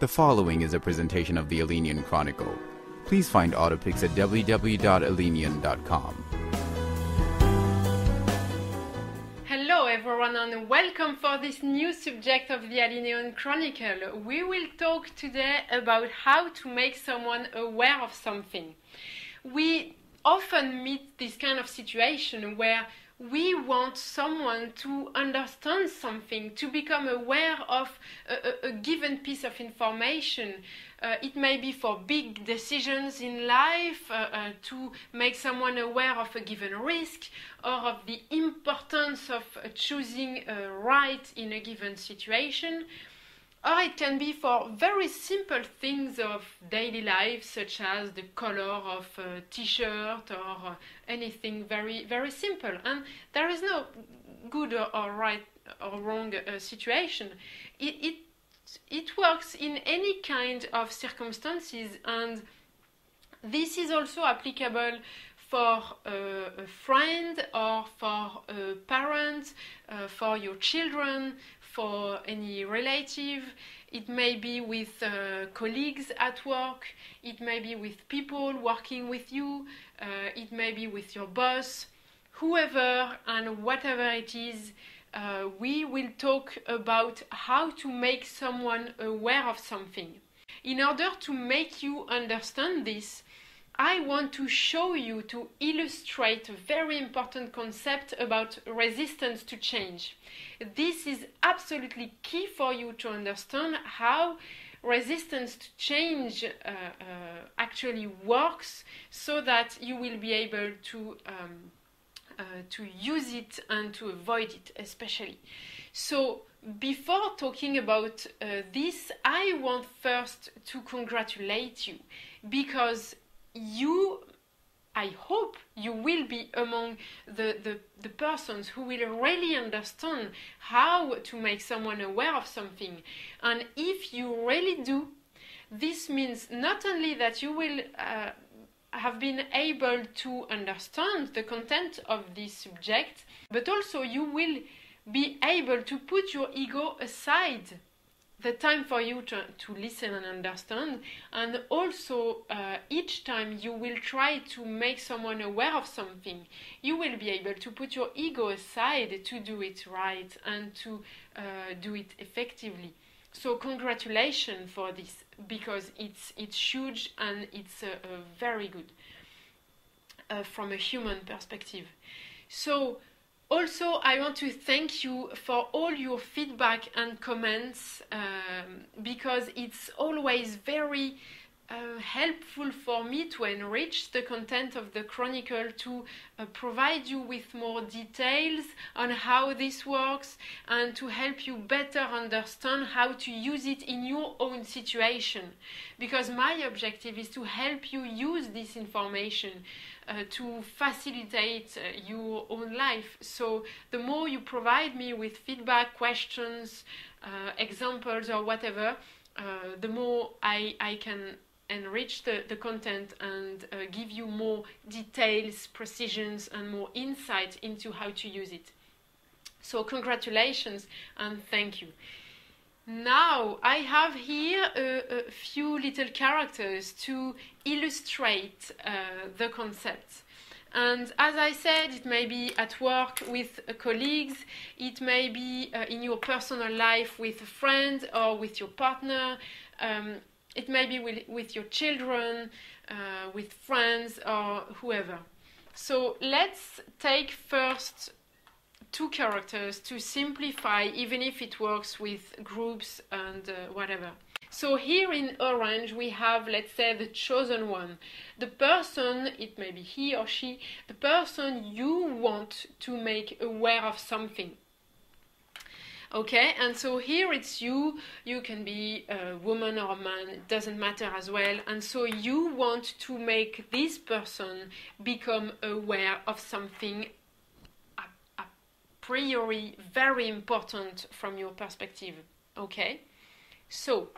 The following is a presentation of the Elenian Chronicle. Please find autopics at www.elenian.com. Hello everyone and welcome for this new subject of the Elenian Chronicle. We will talk today about how to make someone aware of something. We often meet this kind of situation where we want someone to understand something, to become aware of a given piece of information. It may be for big decisions in life, to make someone aware of a given risk or of the importance of choosing right in a given situation. Or it can be for very simple things of daily life, such as the color of a t-shirt or anything very, very simple. And there is no good or right or wrong situation. It works in any kind of circumstances, and this is also applicable for a friend or for a parent, for your children, for any relative. It may be with colleagues at work, it may be with people working with you, it may be with your boss, whoever and whatever it is. We will talk about how to make someone aware of something. In order to make you understand this, I want to show you, to illustrate a very important concept about resistance to change. This is absolutely key for you to understand how resistance to change actually works, so that you will be able to use it and to avoid it especially. So before talking about this, I want first to congratulate you, because I hope you will be among the persons who will really understand how to make someone aware of something. And if you really do, this means not only that you will have been able to understand the content of this subject, but also you will be able to put your ego aside, the time for you to listen and understand. And also each time you will try to make someone aware of something, you will be able to put your ego aside to do it right and to do it effectively. So congratulations for this, because it's huge and it's very good from a human perspective. So also, I want to thank you for all your feedback and comments, because it's always very helpful for me to enrich the content of the Chronicle, to provide you with more details on how this works and to help you better understand how to use it in your own situation. Because my objective is to help you use this information to facilitate your own life. So the more you provide me with feedback, questions, examples or whatever, the more I can enrich the content and give you more details, precisions and more insight into how to use it. So congratulations and thank you. Now I have here a few little characters to illustrate the concept. And as I said, it may be at work with colleagues, it may be in your personal life with a friend or with your partner, it may be with your children, with friends or whoever. So let's take first two characters to simplify, even if it works with groups and whatever. So here in orange we have, let's say, the chosen one. The person, it may be he or she, the person you want to make aware of something. Okay, and so here it's you can be a woman or a man, it doesn't matter as well. And so you want to make this person become aware of something a priori very important from your perspective. Okay, so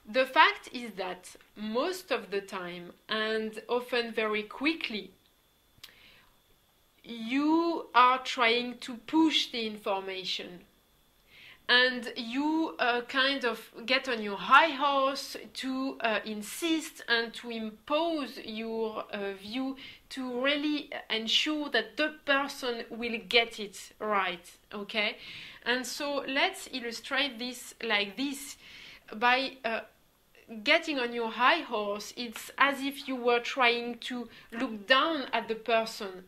the fact is that most of the time, and often very quickly, you are trying to push the information. and you kind of get on your high horse to insist and to impose your view to really ensure that the person will get it right, okay? And so let's illustrate this like this. By getting on your high horse, it's as if you were trying to look down at the person.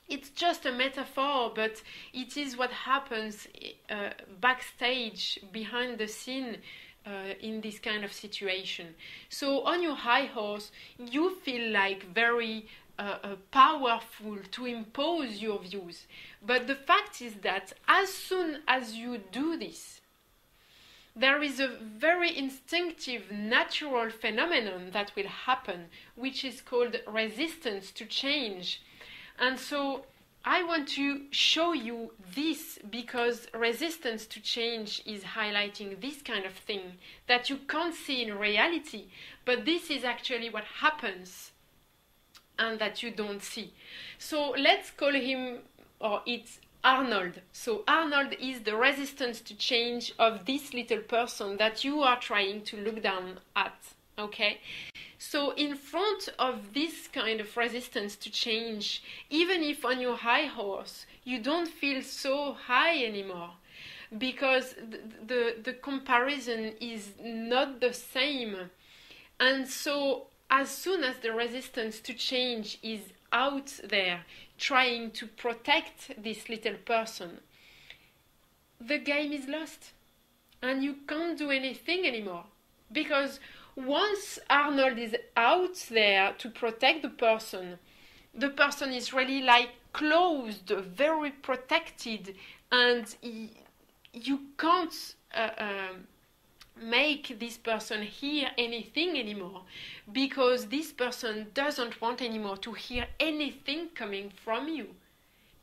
It's just a metaphor, but it is what happens backstage, behind the scene, in this kind of situation. So on your high horse, you feel like very powerful to impose your views. But the fact is that as soon as you do this, there is a very instinctive, natural phenomenon that will happen, which is called resistance to change. And so I want to show you this because resistance to change is highlighting this kind of thing that you can't see in reality, but this is actually what happens and that you don't see. So let's call him, or it's Arnold. So Arnold is the resistance to change of this little person that you are trying to look down at, okay? So in front of this kind of resistance to change, even if on your high horse, you don't feel so high anymore, because the comparison is not the same. And so as soon as the resistance to change is out there, trying to protect this little person, the game is lost. And you can't do anything anymore. Because once Arnold is out there to protect the person is really like closed, very protected, and you can't make this person hear anything anymore, because this person doesn't want anymore to hear anything coming from you.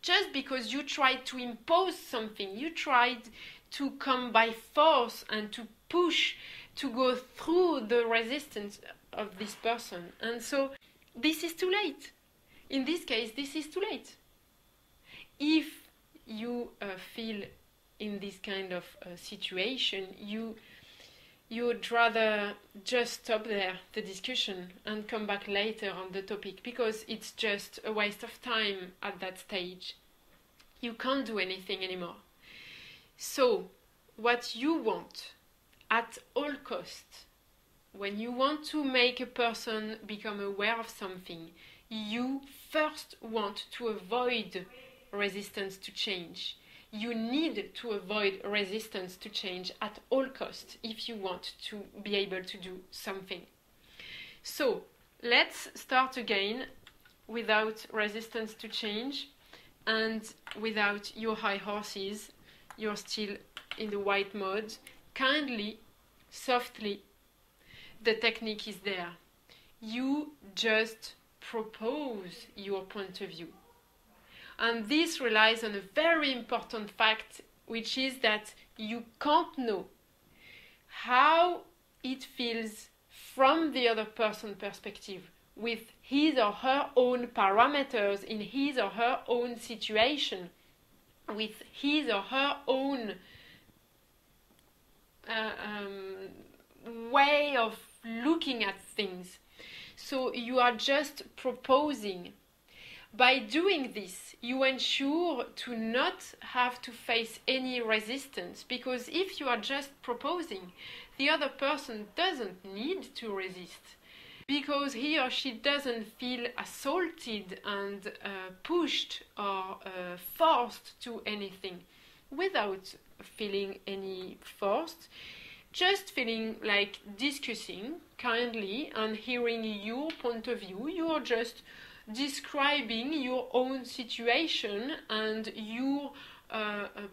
Just because you tried to impose something, you tried to come by force and to push, to go through the resistance of this person. And so this is too late. In this case, this is too late. If you feel in this kind of situation, you would rather just stop there, the discussion, and come back later on the topic, because it's just a waste of time at that stage. You can't do anything anymore. So, what you want at all costs, when you want to make a person become aware of something, you first want to avoid resistance to change. You need to avoid resistance to change at all costs if you want to be able to do something. So, let's start again without resistance to change and without your high horses. You're still in the white mode. Kindly, softly, the technique is there. You just propose your point of view. And this relies on a very important fact, which is that you can't know how it feels from the other person's perspective, with his or her own parameters in his or her own situation, with his or her own way of looking at things. So you are just proposing. By doing this, you ensure to not have to face any resistance, because if you are just proposing, the other person doesn't need to resist, because he or she doesn't feel assaulted and pushed or forced to anything. Without feeling any forced, just feeling like discussing kindly and hearing your point of view. You are just describing your own situation and your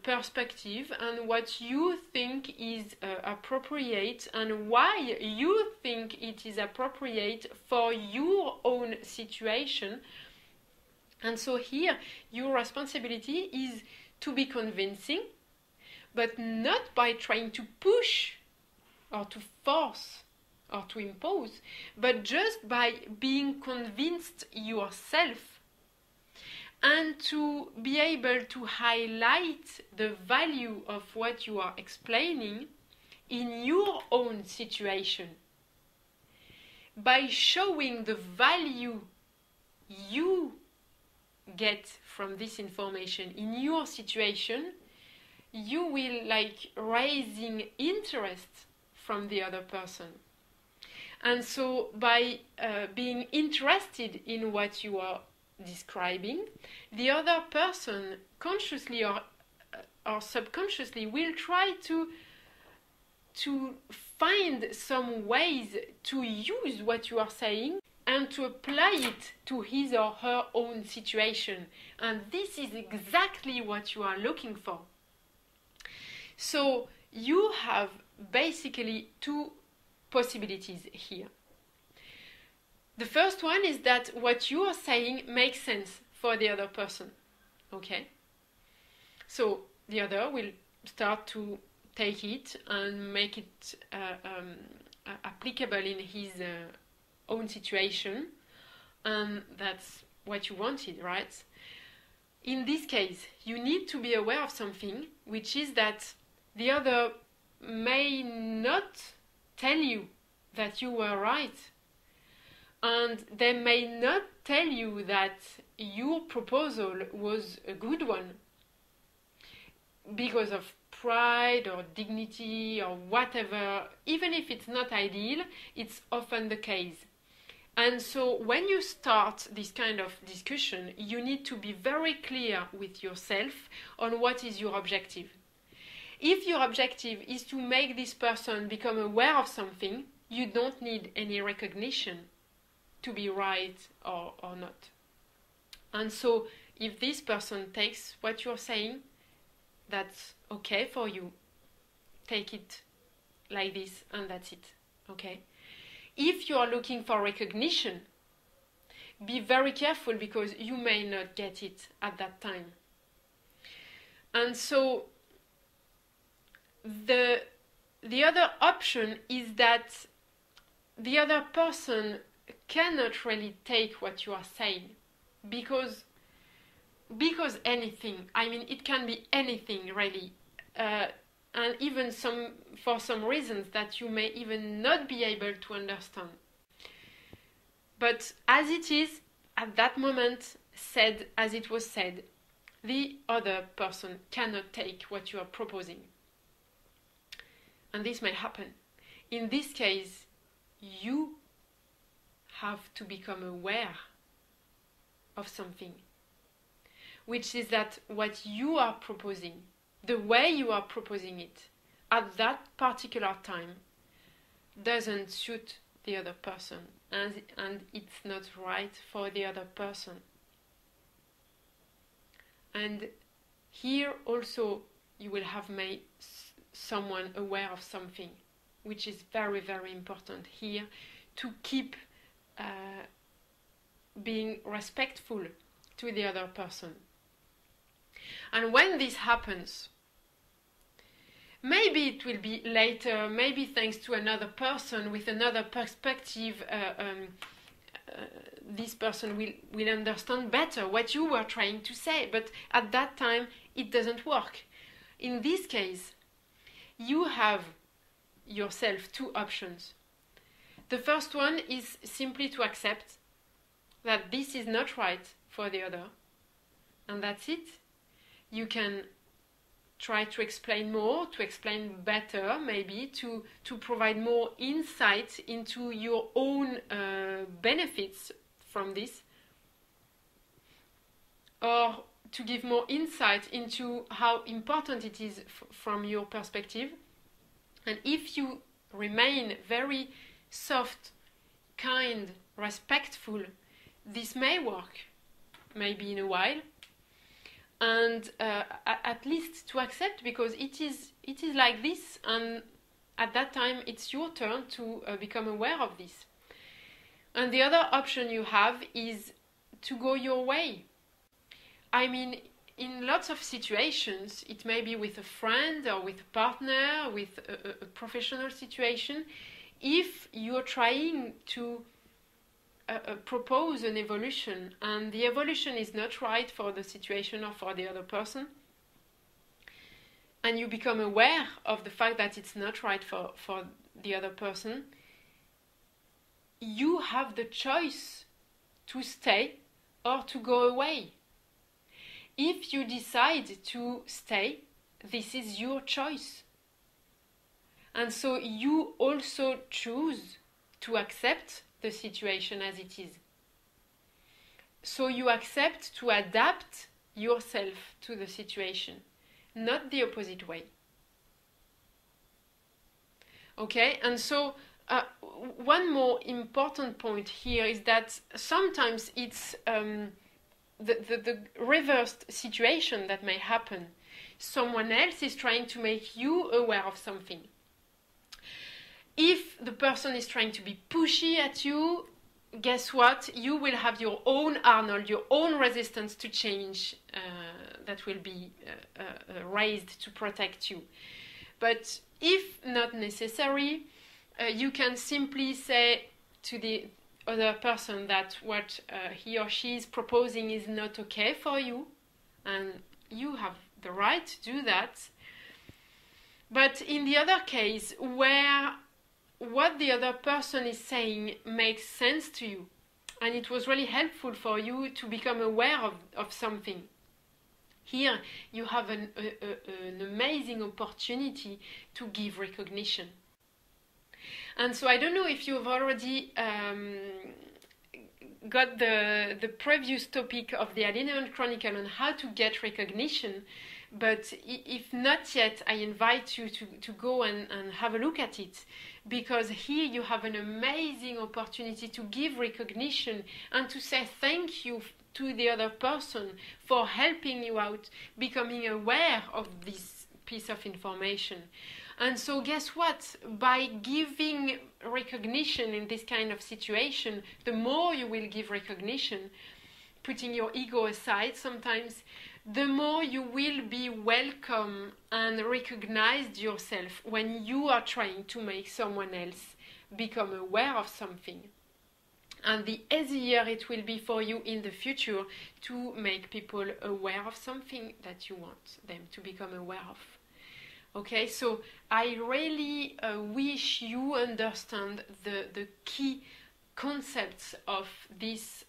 perspective and what you think is appropriate and why you think it is appropriate for your own situation. And so here your responsibility is to be convincing, but not by trying to push or to force or to impose, but just by being convinced yourself. and to be able to highlight the value of what you are explaining in your own situation. By showing the value you get from this information in your situation, you will raising interest from the other person. And so by being interested in what you are describing, the other person consciously or subconsciously will try to find some ways to use what you are saying and to apply it to his or her own situation. And this is exactly what you are looking for. So you have basically two possibilities here. The first one is that what you are saying makes sense for the other person. Okay? So the other will start to take it and make it applicable in his own situation, and that's what you wanted, right? In this case, you need to be aware of something, which is that the other may not tell you that you were right, and they may not tell you that your proposal was a good one because of pride or dignity or whatever. Even if it's not ideal, it's often the case. And so when you start this kind of discussion, you need to be very clear with yourself on what is your objective. If your objective is to make this person become aware of something, you don't need any recognition to be right or not. And so if this person takes what you're saying, that's okay for you. Take it like this and that's it. Okay? If you are looking for recognition, be very careful because you may not get it at that time. And so the other option is that the other person cannot really take what you are saying because anything, I mean, it can be anything really, and even for some reasons that you may even not be able to understand. But as it is, at that moment, said as it was said, the other person cannot take what you are proposing. And this may happen. In this case, you have to become aware of something, which is that what you are proposing, the way you are proposing it at that particular time doesn't suit the other person, and it's not right for the other person. And here also you will have made someone aware of something, which is very, very important here, to keep being respectful to the other person. And when this happens, maybe it will be later, maybe thanks to another person with another perspective, this person will understand better what you were trying to say, but at that time it doesn't work. In this case, you have yourself two options. The first one is simply to accept that this is not right for the other, and that's it. You can try to explain more, to explain better, maybe, to provide more insight into your own benefits from this, or to give more insight into how important it is from your perspective. And if you remain very soft, kind, respectful, this may work, maybe in a while, and at least to accept, because it is like this, and at that time it's your turn to become aware of this. And the other option you have is to go your way. I mean, in lots of situations, it may be with a friend or with a partner, with a professional situation, if you're trying to propose an evolution, and the evolution is not right for the situation or for the other person, and you become aware of the fact that it's not right for the other person, you have the choice to stay or to go away. If you decide to stay, this is your choice. And so you also choose to accept the situation as it is. So you accept to adapt yourself to the situation, not the opposite way. Okay, and so one more important point here is that sometimes it's the reversed situation that may happen. Someone else is trying to make you aware of something. If the person is trying to be pushy at you, guess what? You will have your own Arnold, your own resistance to change that will be raised to protect you. But if not necessary, you can simply say to the other person that what he or she is proposing is not okay for you, and you have the right to do that. But in the other case, where what the other person is saying makes sense to you, and it was really helpful for you to become aware of something, here you have an amazing opportunity to give recognition. And so I don't know if you've already got the previous topic of the Alignment Chronicle on how to get recognition, but if not yet, I invite you to go and have a look at it, because here you have an amazing opportunity to give recognition and to say thank you to the other person for helping you out, becoming aware of this piece of information. And so guess what? By giving recognition in this kind of situation, the more you will give recognition, putting your ego aside sometimes, the more you will be welcome and recognized yourself when you are trying to make someone else become aware of something. And the easier it will be for you in the future to make people aware of something that you want them to become aware of. Okay, so I really wish you understand the key concepts of this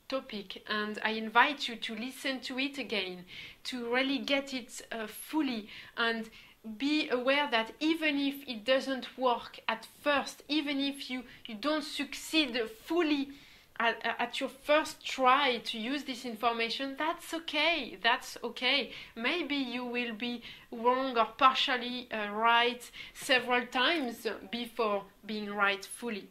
topic, and I invite you to listen to it again, to really get it fully, and be aware that even if it doesn't work at first, even if you don't succeed fully at your first try to use this information, that's okay. That's okay. Maybe you will be wrong or partially right several times before being right fully.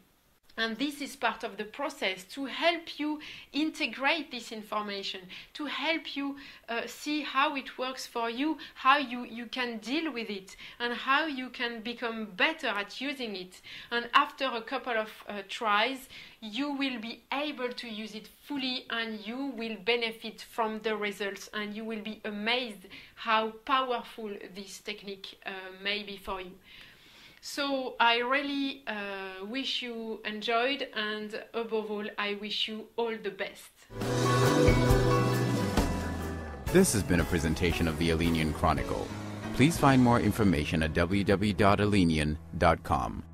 And this is part of the process to help you integrate this information, to help you see how it works for you, how you can deal with it, and how you can become better at using it. And after a couple of tries, you will be able to use it fully, and you will benefit from the results, and you will be amazed how powerful this technique may be for you. So I really wish you enjoyed, and above all, I wish you all the best. This has been a presentation of the Alignment Chronicle. Please find more information at www.alignment.com.